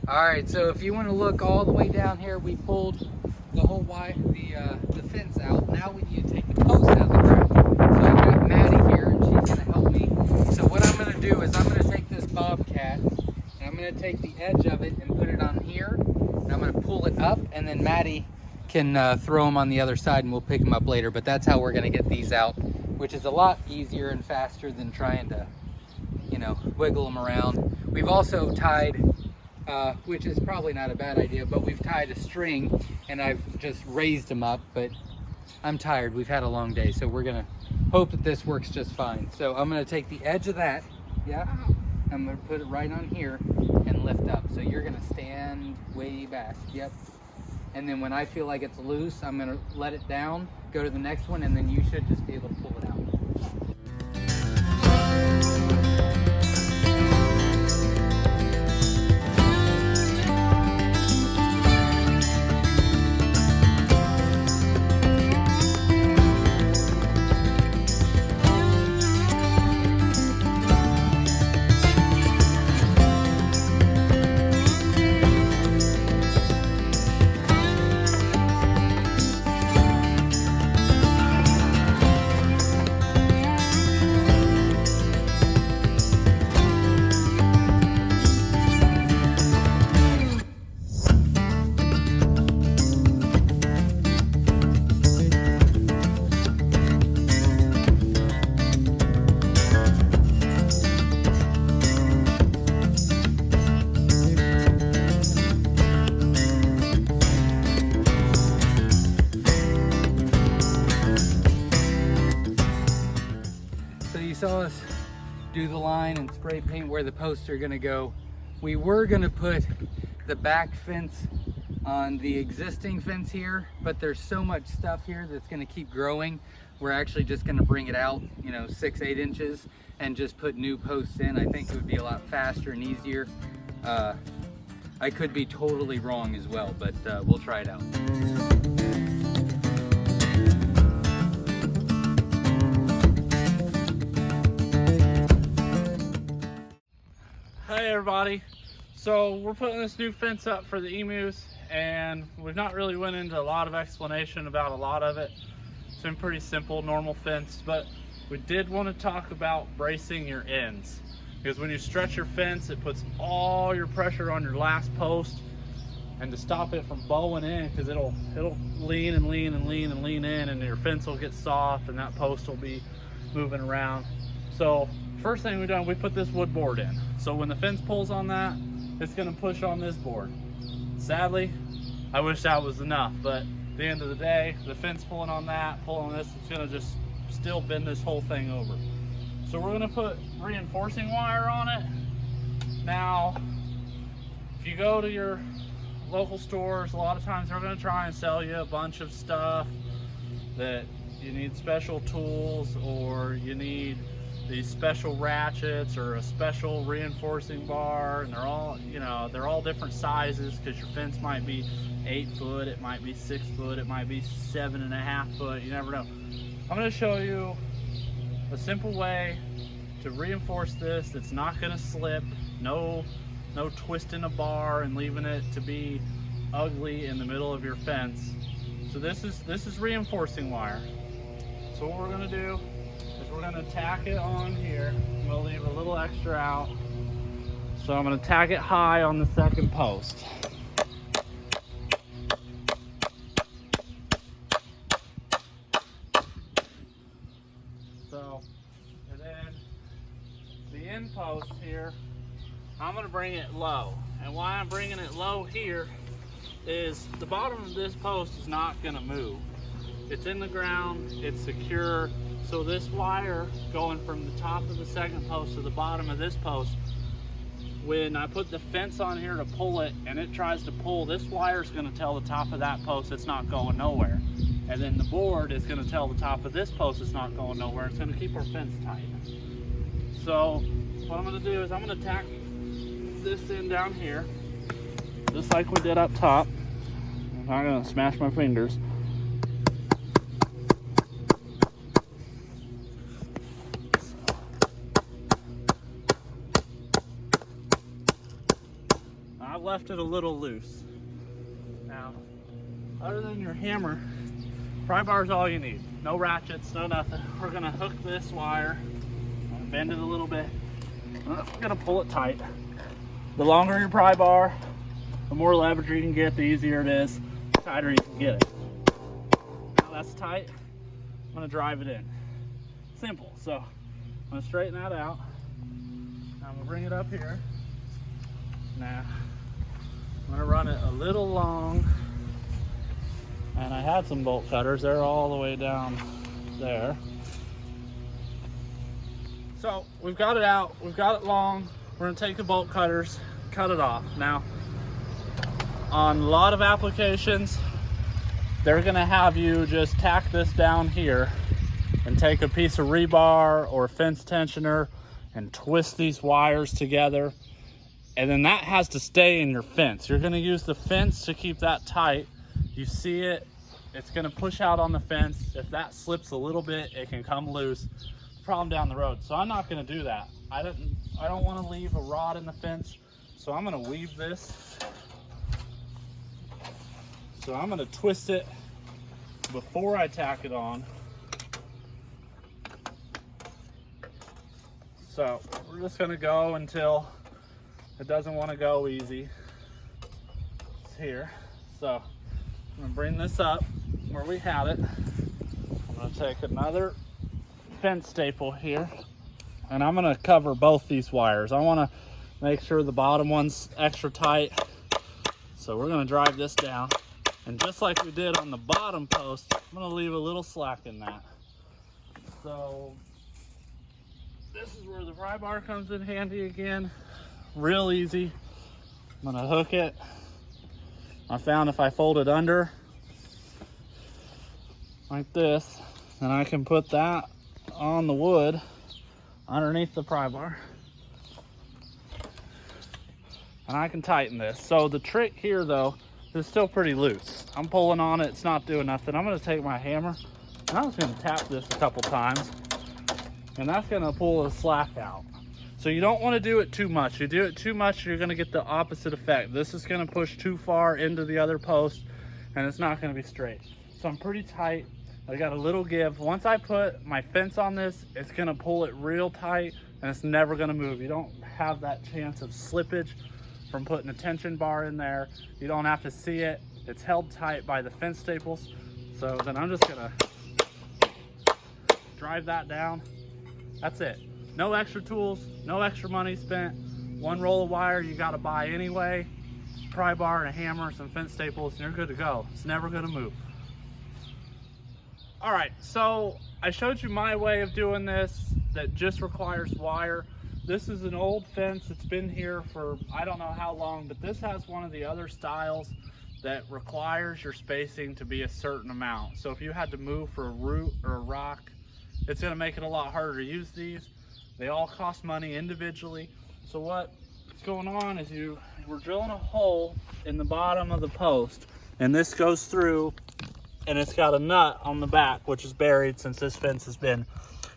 All right, so if you want to look all the way down here, we pulled the whole the fence out. Now we need to take the post out of the ground. So I've got Maddie here, and she's going to help me. So what I'm going to do is I'm going to take this bobcat, and I'm going to take the edge of it and put it on here, and I'm going to pull it up, and then Maddie can throw them on the other side, and we'll pick them up later. But that's how we're going to get these out, which is a lot easier and faster than trying to, you know, wiggle them around. We've also tied, which is probably not a bad idea, but we've tied a string and I've just raised them up, but I'm tired. We've had a long day, so we're gonna hope that this works just fine. So I'm gonna take the edge of that, yeah, I'm gonna put it right on here and lift up. So you're gonna stand way back, yep. And then when I feel like it's loose, I'm gonna let it down, go to the next one, and then you should just be able to pull it out. Saw us do the line and spray paint where the posts are going to go. We were going to put the back fence on the existing fence here, but there's so much stuff here that's going to keep growing. We're actually just going to bring it out, you know, 6-8 inches and just put new posts in. I think it would be a lot faster and easier. I could be totally wrong as well, but we'll try it out. Hey everybody, so we're putting this new fence up for the emus, and we've not really went into a lot of explanation about a lot of it. It's been pretty simple, normal fence, but we did want to talk about bracing your ends, because when you stretch your fence, it puts all your pressure on your last post, and to stop it from bowing in, because it'll lean and lean and lean and lean in, and your fence will get soft and that post will be moving around. So first thing we've done, we put this wood board in. So when the fence pulls on that, it's gonna push on this board. Sadly, I wish that was enough, but at the end of the day, the fence pulling on that, pulling on this, it's gonna just still bend this whole thing over. So we're gonna put reinforcing wire on it. Now, if you go to your local stores, a lot of times they're gonna try and sell you a bunch of stuff that you need special tools, or you need these special ratchets or a special reinforcing bar, and they're all, you know, they're all different sizes, because your fence might be 8 foot, it might be 6 foot, it might be 7.5 foot, you never know. I'm going to show you a simple way to reinforce this that's not going to slip, no twisting a bar and leaving it to be ugly in the middle of your fence. So this is reinforcing wire. So what we're going to do, we're going to tack it on here. I'm going to leave a little extra out. So I'm going to tack it high on the second post. So, and then the end post here, I'm going to bring it low. And why I'm bringing it low here is the bottom of this post is not going to move. It's in the ground, it's secure. So this wire going from the top of the second post to the bottom of this post, when I put the fence on here to pull it and it tries to pull, this wire is going to tell the top of that post it's not going nowhere. And then the board is going to tell the top of this post it's not going nowhere. It's going to keep our fence tight. So what I'm going to do is I'm going to tack this in down here, just like we did up top. I'm not going to smash my fingers. I've left it a little loose. Now, other than your hammer, pry bar is all you need. No ratchets, no nothing. We're gonna hook this wire, bend it a little bit. We're gonna pull it tight. The longer your pry bar, the more leverage you can get, the easier it is, the tighter you can get it. Now that's tight, I'm gonna drive it in. Simple, so I'm gonna straighten that out. Now I'm gonna bring it up here. Now, I'm gonna run it a little long. And I had some bolt cutters, they're all the way down there. So we've got it out, we've got it long. We're gonna take the bolt cutters, cut it off. Now, on a lot of applications, they're gonna have you just tack this down here and take a piece of rebar or fence tensioner and twist these wires together. And then that has to stay in your fence. You're gonna use the fence to keep that tight. You see it, it's gonna push out on the fence. If that slips a little bit, it can come loose. Problem down the road. So I'm not gonna do that. I don't wanna leave a rod in the fence. So I'm gonna weave this. So I'm gonna twist it before I tack it on. So we're just gonna go until it doesn't wanna go easy. It's here. So I'm gonna bring this up where we had it. I'm gonna take another fence staple here and I'm gonna cover both these wires. I wanna make sure the bottom one's extra tight. So we're gonna drive this down. And just like we did on the bottom post, I'm gonna leave a little slack in that. So this is where the pry bar comes in handy again. Real easy. I'm gonna hook it. I found if I fold it under like this, then I can put that on the wood underneath the pry bar. And I can tighten this. So the trick here though, is still pretty loose. I'm pulling on it, it's not doing nothing. I'm gonna take my hammer and I'm just gonna tap this a couple times and that's gonna pull the slack out. So you don't wanna do it too much. You do it too much, you're gonna get the opposite effect. This is gonna push too far into the other post and it's not gonna be straight. So I'm pretty tight. I got a little give. Once I put my fence on this, it's gonna pull it real tight and it's never gonna move. You don't have that chance of slippage from putting a tension bar in there. You don't have to see it. It's held tight by the fence staples. So then I'm just gonna drive that down. That's it. No extra tools, no extra money spent. One roll of wire you gotta buy anyway. Pry bar and a hammer, some fence staples, and you're good to go. It's never gonna move. All right, so I showed you my way of doing this that just requires wire. This is an old fence. It's been here for I don't know how long, but this has one of the other styles that requires your spacing to be a certain amount. So if you had to move for a root or a rock, it's gonna make it a lot harder to use these. They all cost money individually. So what's going on is we're drilling a hole in the bottom of the post, and this goes through, and it's got a nut on the back, which is buried since this fence has been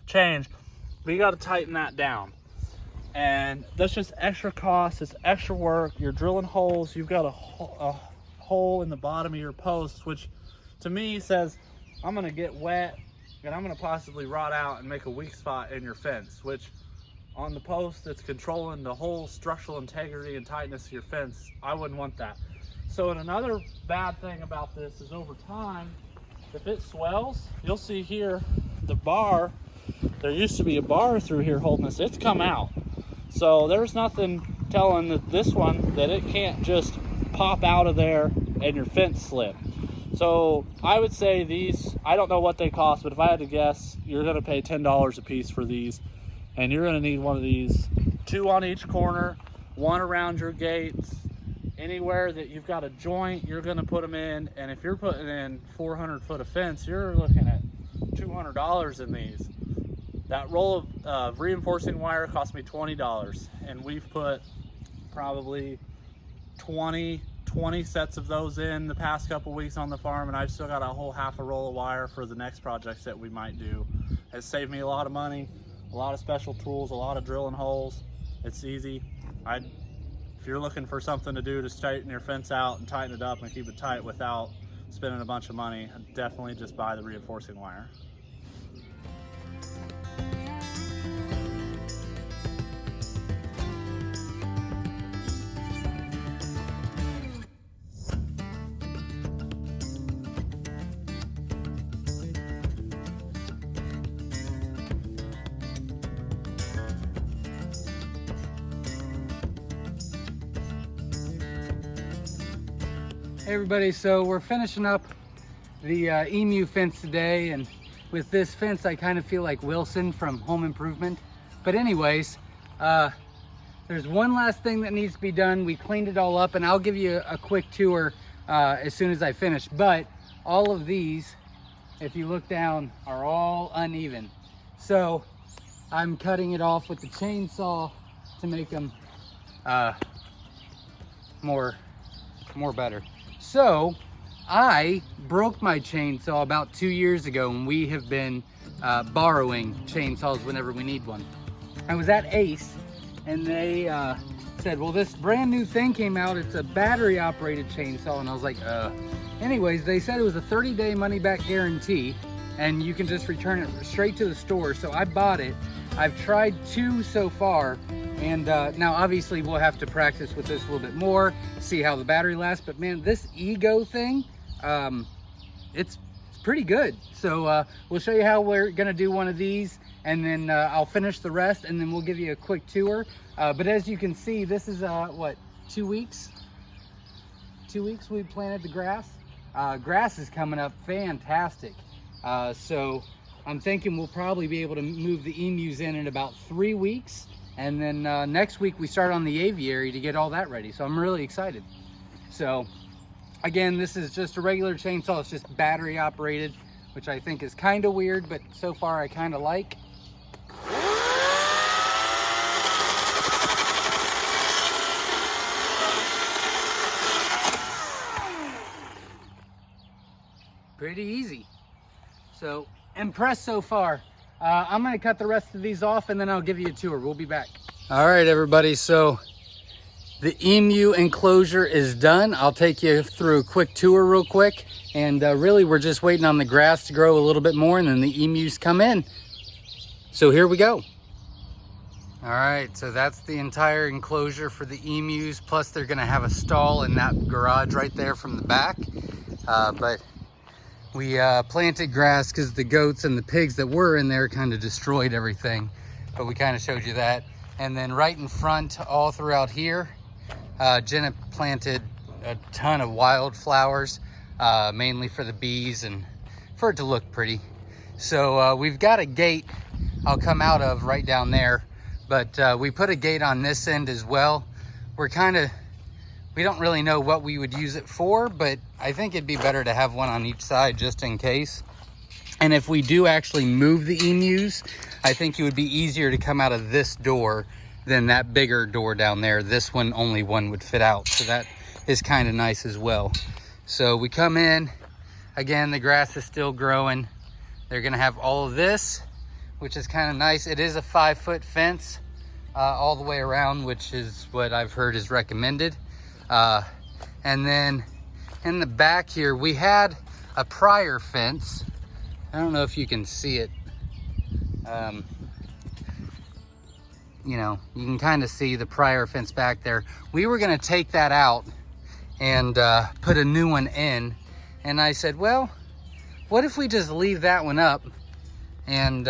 changed. But you gotta tighten that down. And that's just extra cost, it's extra work. You're drilling holes, you've got a hole in the bottom of your post, which to me says, I'm gonna get wet and I'm gonna possibly rot out and make a weak spot in your fence, which on the post, it's controlling the whole structural integrity and tightness of your fence. I wouldn't want that. So and another bad thing about this is over time, if it swells, you'll see here, the bar, there used to be a bar through here holding this, it's come out. So there's nothing telling this one that it can't just pop out of there and your fence slip. So I would say these, I don't know what they cost, but if I had to guess, you're gonna pay $10 a piece for these. And you're gonna need one of these, 2 on each corner, 1 around your gates. Anywhere that you've got a joint, you're gonna put them in. And if you're putting in 400 foot of fence, you're looking at $200 in these. That roll of reinforcing wire cost me $20, and we've put probably 20 sets of those in the past couple weeks on the farm, and I've still got a whole half a roll of wire for the next projects that we might do. It's saved me a lot of money, a lot of special tools, a lot of drilling holes. It's easy. I'd if you're looking for something to do to straighten your fence out and tighten it up and keep it tight without spending a bunch of money, definitely just buy the reinforcing wire. Hey everybody, so we're finishing up the EMU fence today, and with this fence I kind of feel like Wilson from Home Improvement. But anyways, there's one last thing that needs to be done. We cleaned it all up and I'll give you a quick tour as soon as I finish. But all of these, if you look down, are all uneven. So I'm cutting it off with the chainsaw to make them more better. So I broke my chainsaw about 2 years ago, and we have been borrowing chainsaws whenever we need one. I was at Ace and they said, well, this brand new thing came out, it's a battery operated chainsaw. And I was like, anyways, they said it was a 30-day money back guarantee and you can just return it straight to the store. So I bought it. I've tried 2 so far, and now obviously we'll have to practice with this a little bit more, see how the battery lasts. But man, this Ego thing, it's pretty good. So we'll show you how we're gonna do one of these, and then I'll finish the rest, and then we'll give you a quick tour. But as you can see, this is what, 2 weeks? 2 weeks we planted the grass. Grass is coming up fantastic. So I'm thinking we'll probably be able to move the emus in about 3 weeks. And then next week we start on the aviary to get all that ready. So I'm really excited. So again, this is just a regular chainsaw. It's just battery operated, which I think is kind of weird, but so far I kind of like. Pretty easy. So impressed so far. I'm gonna cut the rest of these off and then I'll give you a tour. We'll be back. All right, everybody. So the EMU enclosure is done. I'll take you through a quick tour real quick. And really we're just waiting on the grass to grow a little bit more and then the emus come in. So here we go. All right, so that's the entire enclosure for the emus. Plus they're gonna have a stall in that garage right there from the back. But we planted grass because the goats and the pigs that were in there kind of destroyed everything. But we kind of showed you that. And then right in front, all throughout here, Jenna planted a ton of wildflowers, mainly for the bees and for it to look pretty. So we've got a gate I'll come out of right down there. But we put a gate on this end as well. We don't really know what we would use it for, but I think it'd be better to have one on each side just in case. And if we do actually move the emus, I think it would be easier to come out of this door than that bigger door down there. This one, only one would fit out. So that is kind of nice as well. So we come in, again, the grass is still growing. They're gonna have all of this, which is kind of nice. It is a 5-foot fence all the way around, which is what I've heard is recommended. And then in the back here, we had a prior fence. I don't know if you can see it. You know, you can kind of see the prior fence back there. We were gonna take that out and put a new one in. And I said, well, what if we just leave that one up and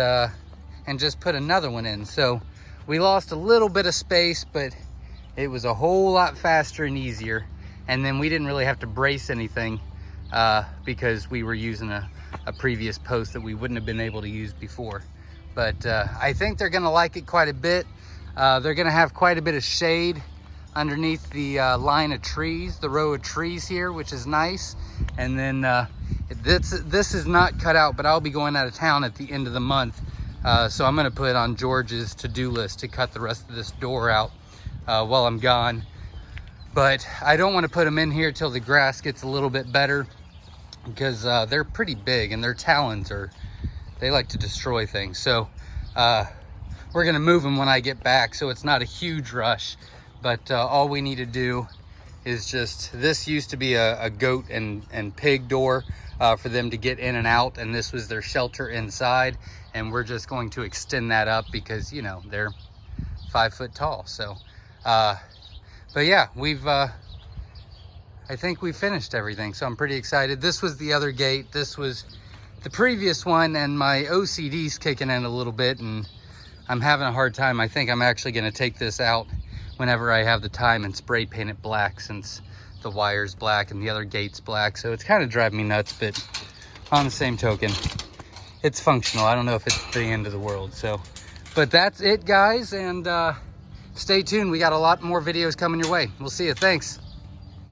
just put another one in? So we lost a little bit of space, but it was a whole lot faster and easier. And then we didn't really have to brace anything because we were using a previous post that we wouldn't have been able to use before. But I think they're gonna like it quite a bit. They're gonna have quite a bit of shade underneath the line of trees, the row of trees here, which is nice. And then this is not cut out, but I'll be going out of town at the end of the month. So I'm gonna put it on George's to-do list to cut the rest of this door out while I'm gone. But I don't want to put them in here till the grass gets a little bit better, because they're pretty big and their talons they like to destroy things. So we're gonna move them when I get back, so it's not a huge rush. But all we need to do is just, this used to be a goat and pig door for them to get in and out, and this was their shelter inside, and we're just going to extend that up because, you know, they're 5 foot tall. So but yeah, we've I think we finished everything, so I'm pretty excited. This was the other gate. This was the previous one, and my OCD's kicking in a little bit and I'm having a hard time. I think I'm actually going to take this out whenever I have the time and spray paint it black, since the wire's black and the other gate's black. So it's kind of driving me nuts, but on the same token, it's functional. I don't know if it's the end of the world. So, but that's it, guys, and stay tuned. We got a lot more videos coming your way. We'll see you. Thanks.